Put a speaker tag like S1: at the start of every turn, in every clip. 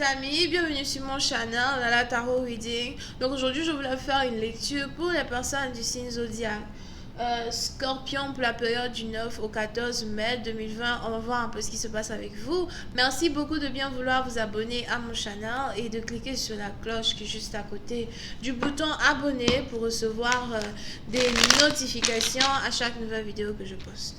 S1: amis, bienvenue sur mon channel, la Tarot Reading. Donc aujourd'hui je voulais faire une lecture pour les personnes du signe zodiaque Scorpion pour la période du 9 au 14 mai 2020. On va voir un peu ce qui se passe avec vous. Merci beaucoup de bien vouloir vous abonner à mon channel et de cliquer sur la cloche qui est juste à côté du bouton abonner pour recevoir des notifications à chaque nouvelle vidéo que je poste.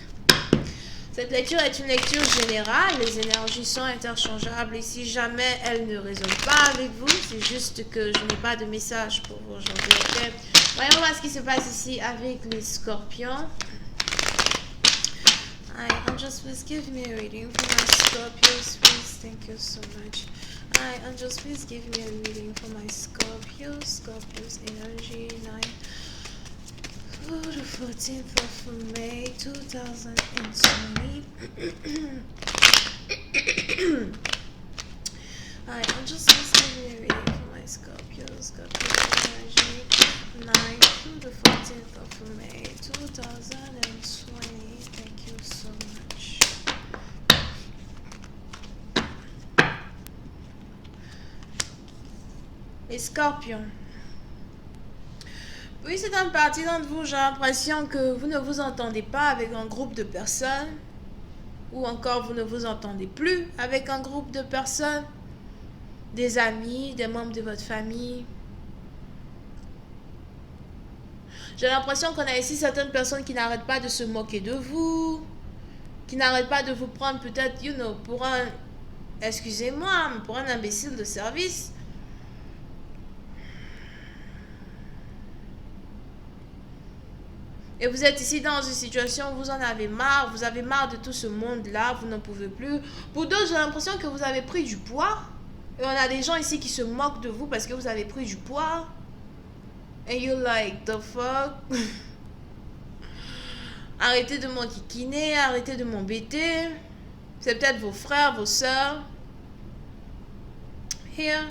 S1: Cette lecture est une lecture générale, les énergies sont interchangeables et si jamais elles ne résonnent pas avec vous, c'est juste que je n'ai pas de message pour vous aujourd'hui. Okay? Voyons voir ce qui se passe ici avec les scorpions. Hi, Angels, please give me a reading for my Scorpios, please. Thank you so much. Hi, Angels, please give me a reading for my Scorpios. Scorpios energy 9. Oh, the 14th of May 2020. Alright, I'm just listening to reading for my Scorpio energy 9 to the 14th of May 2020. Thank you so much. Les scorpions. Oui, c'est une partie d'entre vous, j'ai l'impression que vous ne vous entendez pas avec un groupe de personnes, ou encore vous ne vous entendez plus avec un groupe de personnes, des amis, des membres de votre famille. J'ai l'impression qu'on a ici certaines personnes qui n'arrêtent pas de se moquer de vous, qui n'arrêtent pas de vous prendre peut-être, pour un, excusez-moi, pour un imbécile de service. Et vous êtes ici dans une situation où vous en avez marre, vous avez marre de tout ce monde-là, vous n'en pouvez plus. Pour d'autres, j'ai l'impression que vous avez pris du poids. Et on a des gens ici qui se moquent de vous parce que vous avez pris du poids. And you like, the fuck? Arrêtez de m'enquiquiner, arrêtez de m'embêter. C'est peut-être vos frères, vos sœurs. Here.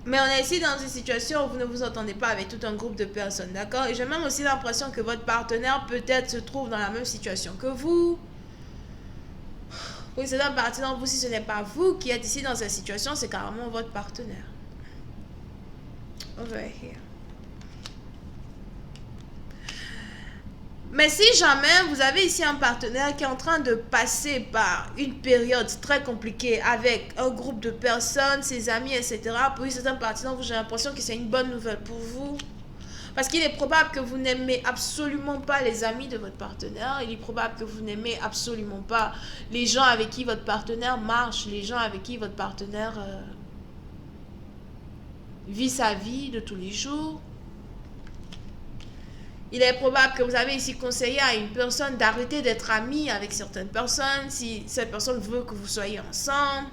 S1: Mais on est ici dans une situation où vous ne vous entendez pas avec tout un groupe de personnes, d'accord? Et j'ai même aussi l'impression que votre partenaire peut-être se trouve dans la même situation que vous. Oui, c'est une partie d'entre vous, si ce n'est pas vous qui êtes ici dans cette situation, c'est carrément votre partenaire. Over here. Mais si jamais vous avez ici un partenaire qui est en train de passer par une période très compliquée avec un groupe de personnes, ses amis, etc. Pour une certaine partie d'entre vous, j'ai l'impression que c'est une bonne nouvelle pour vous. Parce qu'il est probable que vous n'aimez absolument pas les amis de votre partenaire. Il est probable que vous n'aimez absolument pas les gens avec qui votre partenaire marche, les gens avec qui votre partenaire vit sa vie de tous les jours. Il est probable que vous avez ici conseillé à une personne d'arrêter d'être amie avec certaines personnes si cette personne veut que vous soyez ensemble.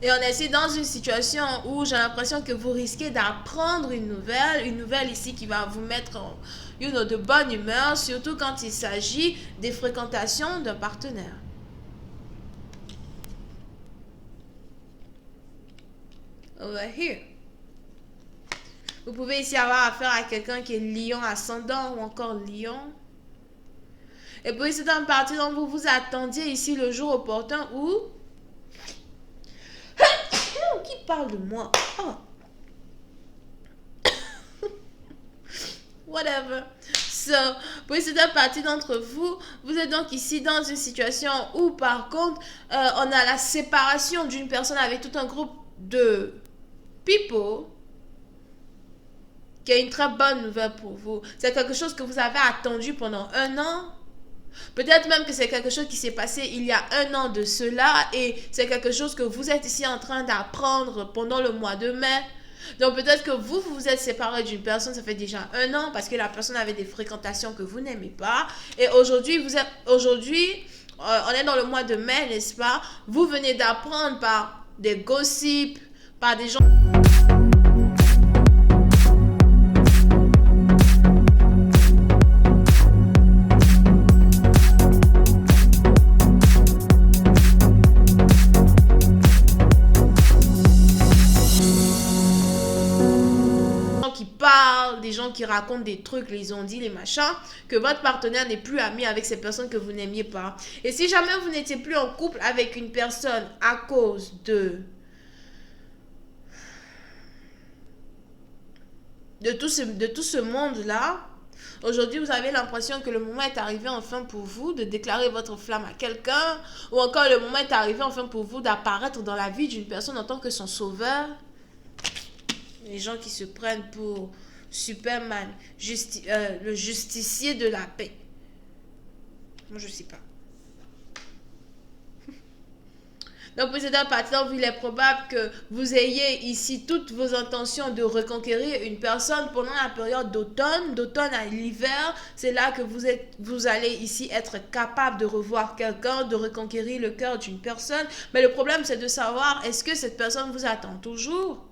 S1: Et on est ici dans une situation où j'ai l'impression que vous risquez d'apprendre une nouvelle ici qui va vous mettre de bonne humeur, surtout quand il s'agit des fréquentations d'un partenaire. Over here. Vous pouvez ici avoir affaire à quelqu'un qui est lion ascendant ou encore lion. Et puis c'est une partie dont vous vous attendiez ici le jour opportun où... Qui parle de moi? Oh. Whatever. So, pour cette partie d'entre vous, vous êtes donc ici dans une situation où par contre, on a la séparation d'une personne avec tout un groupe de people... qui est une très bonne nouvelle pour vous. C'est quelque chose que vous avez attendu pendant 1 an. Peut-être même que c'est quelque chose qui s'est passé il y a 1 an de cela et c'est quelque chose que vous êtes ici en train d'apprendre pendant le mois de mai. Donc peut-être que vous vous êtes séparé d'une personne, ça fait déjà 1 an parce que la personne avait des fréquentations que vous n'aimez pas. Et aujourd'hui, on est dans le mois de mai, n'est-ce pas? Vous venez d'apprendre par des gossips, par des gens... des gens qui racontent des trucs, les ondits, les machins, que votre partenaire n'est plus ami avec ces personnes que vous n'aimiez pas. Et si jamais vous n'étiez plus en couple avec une personne à cause de tout ce monde-là, aujourd'hui, vous avez l'impression que le moment est arrivé enfin pour vous de déclarer votre flamme à quelqu'un, ou encore le moment est arrivé enfin pour vous d'apparaître dans la vie d'une personne en tant que son sauveur. Les gens qui se prennent pour Superman, le justicier de la paix. Moi, je ne sais pas. Donc, pour cette partie, il est probable que vous ayez ici toutes vos intentions de reconquérir une personne pendant la période d'automne à l'hiver. C'est là que vous allez ici être capable de revoir quelqu'un, de reconquérir le cœur d'une personne. Mais le problème, c'est de savoir, est-ce que cette personne vous attend toujours?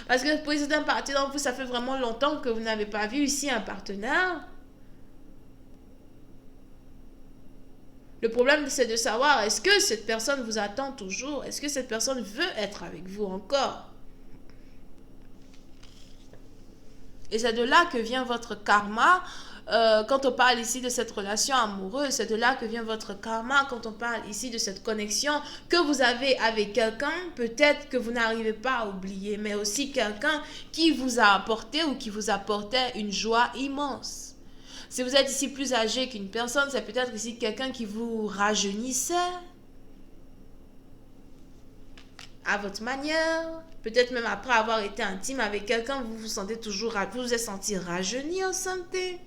S1: Parce que pour certaines parties d'entre vous, ça fait vraiment longtemps que vous n'avez pas vu ici un partenaire. Le problème, c'est de savoir, est-ce que cette personne vous attend toujours? Est-ce que cette personne veut être avec vous encore? Et c'est de là que vient votre karma. Quand on parle ici de cette relation amoureuse, c'est de là que vient votre karma. Quand on parle ici de cette connexion que vous avez avec quelqu'un, peut-être que vous n'arrivez pas à oublier, mais aussi quelqu'un qui vous a apporté ou qui vous apportait une joie immense. Si vous êtes ici plus âgé qu'une personne, c'est peut-être ici quelqu'un qui vous rajeunissait à votre manière. Peut-être même après avoir été intime avec quelqu'un, vous vous sentez toujours, vous vous êtes senti rajeuni en santé.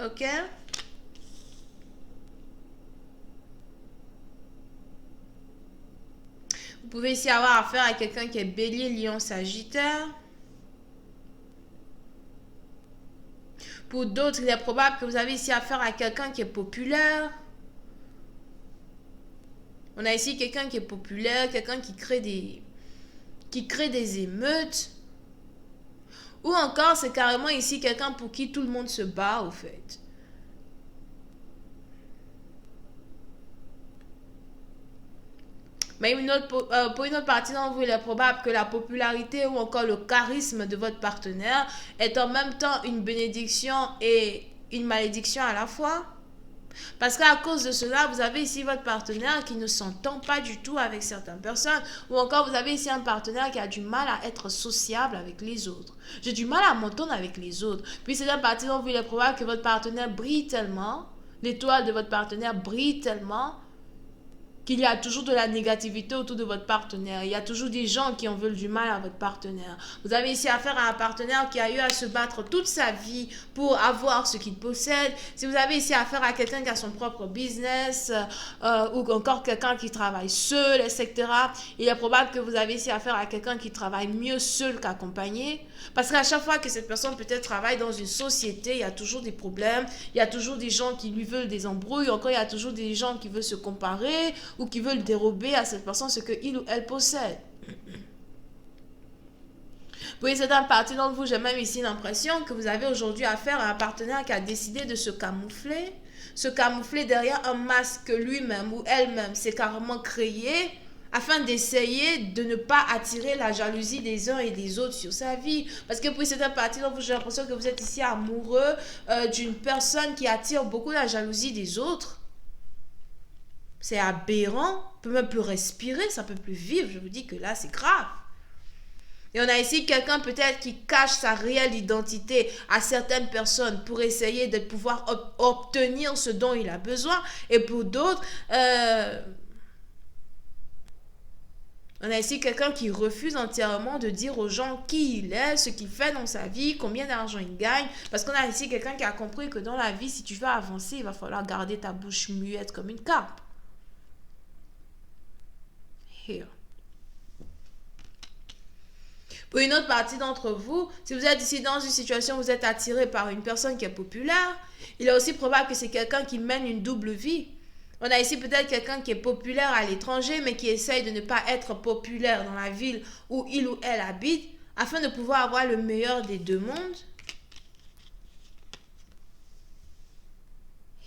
S1: Ok? Vous pouvez ici avoir affaire à quelqu'un qui est bélier, lion, sagittaire. Pour d'autres, il est probable que vous avez ici affaire à quelqu'un qui est populaire. On a ici quelqu'un qui est populaire, quelqu'un qui crée des émeutes. Ou encore, c'est carrément ici quelqu'un pour qui tout le monde se bat, au fait. Mais pour une autre partie d'entre vous, il est probable que la popularité ou encore le charisme de votre partenaire est en même temps une bénédiction et une malédiction à la fois. Parce qu'à cause de cela, vous avez ici votre partenaire qui ne s'entend pas du tout avec certaines personnes. Ou encore, vous avez ici un partenaire qui a du mal à être sociable avec les autres. J'ai du mal à m'entendre avec les autres. Puis c'est une partie dont il est probable que votre partenaire brille tellement, l'étoile de votre partenaire brille tellement, qu'il y a toujours de la négativité autour de votre partenaire. Il y a toujours des gens qui en veulent du mal à votre partenaire. Vous avez ici affaire à un partenaire qui a eu à se battre toute sa vie pour avoir ce qu'il possède. Si vous avez ici affaire à quelqu'un qui a son propre business ou encore quelqu'un qui travaille seul, etc., il est probable que vous avez ici affaire à quelqu'un qui travaille mieux seul qu'accompagné. Parce qu'à chaque fois que cette personne peut-être travaille dans une société, il y a toujours des problèmes, il y a toujours des gens qui lui veulent des embrouilles, encore il y a toujours des gens qui veulent se comparer ou qui veulent dérober à cette personne ce qu'il ou elle possède. Pour certaines parties d'entre vous, j'ai même ici l'impression que vous avez aujourd'hui affaire à un partenaire qui a décidé de se camoufler derrière un masque que lui-même ou elle-même s'est carrément créé afin d'essayer de ne pas attirer la jalousie des uns et des autres sur sa vie. Parce que pour certaines parties d'entre vous, j'ai l'impression que vous êtes ici amoureux d'une personne qui attire beaucoup la jalousie des autres. C'est aberrant, on peut même plus respirer, ça peut plus vivre. Je vous dis que là, c'est grave. Et on a ici quelqu'un peut-être qui cache sa réelle identité à certaines personnes pour essayer de pouvoir obtenir ce dont il a besoin. Et pour d'autres, on a ici quelqu'un qui refuse entièrement de dire aux gens qui il est, ce qu'il fait dans sa vie, combien d'argent il gagne. Parce qu'on a ici quelqu'un qui a compris que dans la vie, si tu veux avancer, il va falloir garder ta bouche muette comme une carpe. Here. Pour une autre partie d'entre vous, si vous êtes ici dans une situation où vous êtes attiré par une personne qui est populaire, il est aussi probable que c'est quelqu'un qui mène une double vie. On a ici peut-être quelqu'un qui est populaire à l'étranger, mais qui essaye de ne pas être populaire dans la ville où il ou elle habite, afin de pouvoir avoir le meilleur des deux mondes.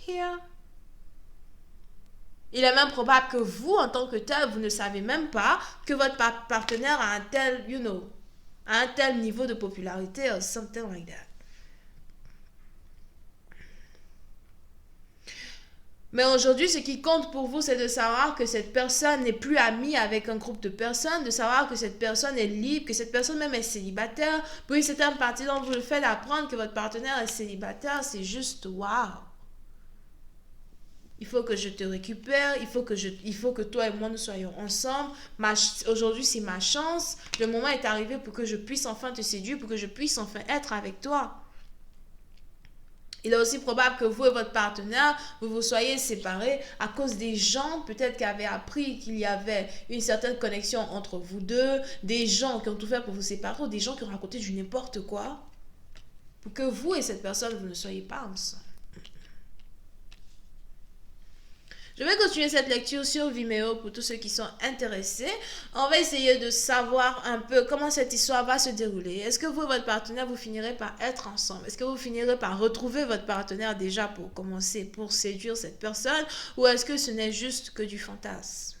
S1: Here. Il est même probable que vous, en tant que tel, vous ne savez même pas que votre partenaire a un tel, a un tel niveau de popularité or something like that. Mais aujourd'hui, ce qui compte pour vous, c'est de savoir que cette personne n'est plus amie avec un groupe de personnes, de savoir que cette personne est libre, que cette personne même est célibataire. Pour une certaine partie d'entre vous, le fait d'apprendre que votre partenaire est célibataire, c'est juste waouh. Il faut que je te récupère, il faut que toi et moi nous soyons ensemble. Aujourd'hui, c'est ma chance. Le moment est arrivé pour que je puisse enfin te séduire, pour que je puisse enfin être avec toi. Il est aussi probable que vous et votre partenaire, vous vous soyez séparés à cause des gens peut-être qui avaient appris qu'il y avait une certaine connexion entre vous deux, des gens qui ont tout fait pour vous séparer ou des gens qui ont raconté du n'importe quoi pour que vous et cette personne, vous ne soyez pas ensemble. Je vais continuer cette lecture sur Vimeo pour tous ceux qui sont intéressés. On va essayer de savoir un peu comment cette histoire va se dérouler. Est-ce que vous et votre partenaire, vous finirez par être ensemble? Est-ce que vous finirez par retrouver votre partenaire déjà pour commencer, pour séduire cette personne? Ou est-ce que ce n'est juste que du fantasme?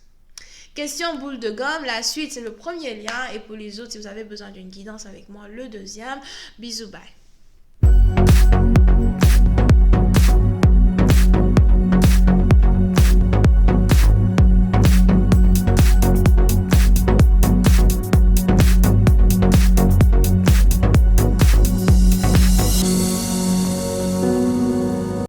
S1: Question boule de gomme, la suite c'est le premier lien et pour les autres si vous avez besoin d'une guidance avec moi, le deuxième. Bisous, bye.